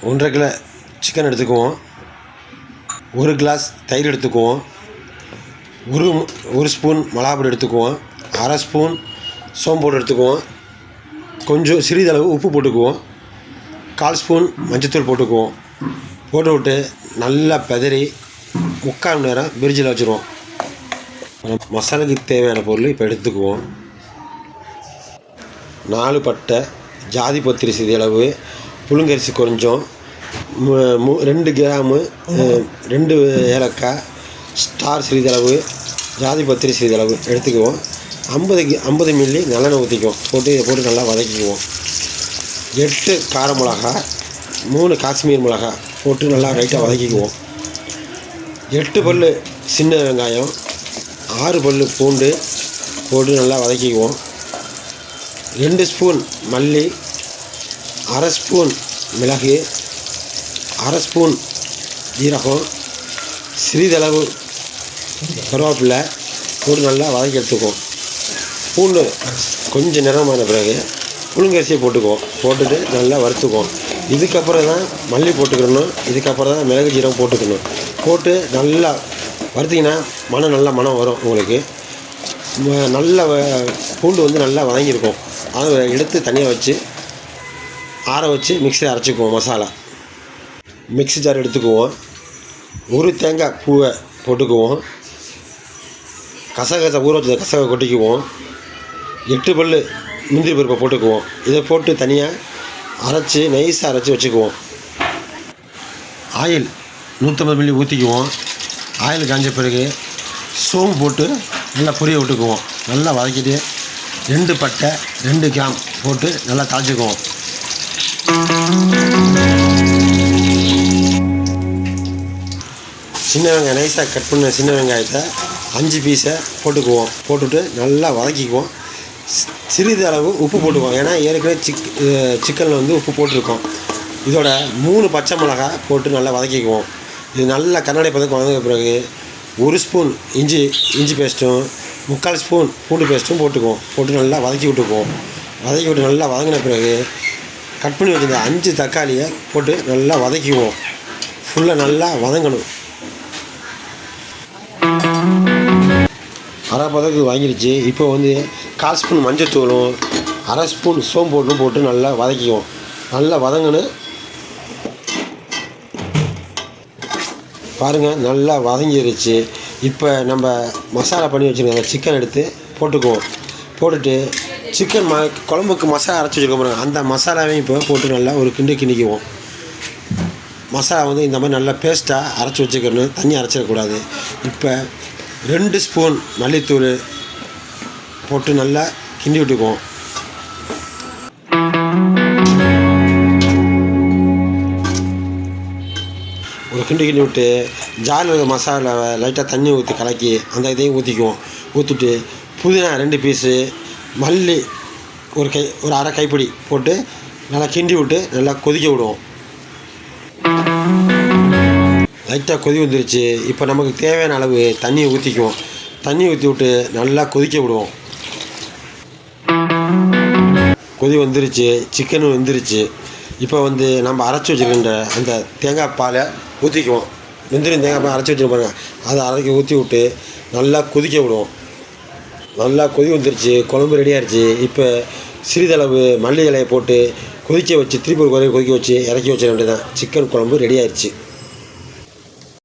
1.5 kilo chicken எடுத்துக்குவோம். 1 class தயிர் எடுத்துக்குவோம். ஒரு ஸ்பூன் மிளகாப்பொடி எடுத்துக்குவோம். 1/2 ஸ்பூன் சோம்பு போட்டு எடுத்துக்குவோம். கொஞ்சம் சிறிதளவு உப்பு போட்டுக்குவோம். 1/4 ஸ்பூன் மஞ்சத்தூள் போட்டுக்குவோம். போட்டு விட்டு நல்லா பெதறி 3/4 மணி நேரம் பிரிட்ஜில் வச்சுருவோம். மசாலாக்கு தேவையான பொருள் இப்போ எடுத்துக்குவோம். 4 பட்டை, ஜாதி பத்திரி சிறிதளவு, புழுங்கரிசி கொஞ்சம், 2 கிராமு 2 ஏலக்காய், ஸ்டார் சிறிதளவு, ஜாதி பத்திரி சிறிதளவு எடுத்துக்குவோம். 50 மில்லி நல்லெண்ணெய் ஊற்றிக்குவோம். இதை போட்டு நல்லா வதக்கிக்குவோம். 8 கார மிளகா, 3 காஷ்மீர் மிளகா போட்டு நல்லா ரைட்டாக வதக்கிக்குவோம். 8 பல் சின்ன வெங்காயம், 6 பல் பூண்டு போட்டு நல்லா வதக்கிக்குவோம். 2 ஸ்பூன் மல்லி, 1/2 ஸ்பூன் மிளகு, 1/2 ஸ்பூன் ஜீரகம், சிறிதளவு கருவேப்பிலை போட்டு நல்லா வதக்கி எடுத்துக்குவோம். பூண்டு கொஞ்சம் நிறமான பிறகு புழுங்கரிசியை போட்டுக்குவோம். போட்டுட்டு நல்லா வறுத்துக்குவோம். இதுக்கப்புறம் தான் மல்லி போட்டுக்கணும். இதுக்கப்புறம் தான் மிளகு ஜீரகம் போட்டுக்கணும். போட்டு நல்லா வறுத்திங்கன்னா நல்ல மனம் வரும் உங்களுக்கு. நல்ல பூண்டு வந்து நல்லா வதங்கியிருக்கும். அதை எடுத்து தனியாக வச்சு ஆற வச்சு மிக்ஸியில் அரைச்சிக்குவோம். மசாலா மிக்ஸி ஜார் எடுத்துக்குவோம். 1 தேங்காய் பூவை போட்டுக்குவோம். கசகசை ஊற வச்ச கசகை கொட்டிக்குவோம். 8 பல் முந்திரி பருப்பை போட்டுக்குவோம். இதை போட்டு தனியாக அரைச்சி நைஸாக அரைச்சி வச்சுக்குவோம். Oil 150 milli ஊற்றிக்குவோம். ஆயில் காஞ்ச பிறகு சோம்பு போட்டு நல்லா பொரிய விட்டுக்குவோம். நல்லா வதக்கிட்டு 2 பட்டை 2 கிராம் போட்டு நல்லா தாளிச்சுக்குவோம். சின்ன வெங்காயம் நைஸாக கட் பண்ண சின்ன வெங்காயத்தை 5 பீஸை போட்டுக்குவோம். போட்டுட்டு நல்லா வதக்கிக்குவோம். சிறிது அளவு உப்பு போட்டுக்குவோம். ஏன்னா ஏற்கனவே சிக்கனில் வந்து உப்பு போட்டிருக்கோம். இதோட 3 பச்சை மிளகாய் போட்டு நல்லா வதக்கிக்குவோம். இது நல்லா கண்ணாடி பதக்கு வதங்கின பிறகு 1 ஸ்பூன் இஞ்சி பேஸ்ட்டும் 3/4 ஸ்பூன் பூண்டு பேஸ்ட்டும் போட்டுக்குவோம். போட்டு நல்லா வதக்கி விட்டுக்குவோம். வதக்கி விட்டு நல்லா வதங்கின பிறகு கட் பண்ணி வச்சுருந்த 5 தக்காளியை போட்டு நல்லா வதக்கிக்குவோம். ஃபுல்லாக நல்லா வதங்கணும். அரை பதக்கு வாங்கிடுச்சு. இப்போ வந்து 1/4 ஸ்பூன் மஞ்சத்தூளும் 1/2 ஸ்பூன் சோம்பு போட்டு நல்லா வதக்கிக்குவோம். நல்லா வதங்கணும். பாருங்கள் நல்லா வதங்கிருச்சு. இப்போ நம்ம மசாலா பண்ணி வச்சுருக்க சிக்கன் எடுத்து போட்டுக்குவோம். போட்டுட்டு சிக்கன் குழம்புக்கு மசாலா அரைச்சி வச்சுருக்கோம். அந்த மசாலாவையும் இப்போ போட்டு நல்லா ஒரு கிண்டிக்குவோம். மசாலா வந்து இந்த மாதிரி நல்லா பேஸ்ட்டாக அரைச்சி வச்சுக்கணும். தண்ணி அரைச்சிடக்கூடாது. இப்போ 2 ஸ்பூன் மல்லித்தூள் போட்டு நல்லா கிண்டி விட்டுக்குவோம். ஒரு கிண்டி விட்டு ஜாரில் இருக்க மசாலாவை லைட்டாக தண்ணி ஊற்றி கலக்கி அந்த இதையும் ஊற்றிக்குவோம். ஊற்றிட்டு புதினா 2 பீஸு, மல்லி ஒரு அரை கைப்பிடி போட்டு நல்லா கிண்டி விட்டு நல்லா கொதிக்க விடுவோம். லைட்டாக கொதி வந்துருச்சு. இப்போ நமக்கு தேவையான அளவு தண்ணியை ஊற்றிக்குவோம். தண்ணி ஊற்றி விட்டு நல்லா கொதிக்க விடுவோம். கொதி வந்துருச்சு. சிக்கனும் வெந்துருச்சு. இப்போ வந்து நம்ம அரைச்சி வச்சுருக்கின்ற அந்த தேங்காய் பாலை ஊற்றிக்குவோம். வெந்திரும் தேங்காய் பால் அரைச்சி வச்சுருப்பாங்க. அதை அரைச்சி ஊற்றி விட்டு நல்லா கொதிக்க விடுவோம். நல்லா கொதி வந்துருச்சு. குழம்பு ரெடியாகிடுச்சு. இப்போ சிறிதளவு மல்லி இலையை போட்டு கொதிக்க வச்சு திருப்பி ஒரு கொதிக்க வச்சு இறக்கி வச்சிட வேண்டியதான். சிக்கன் குழம்பு ரெடி ஆயிடுச்சு.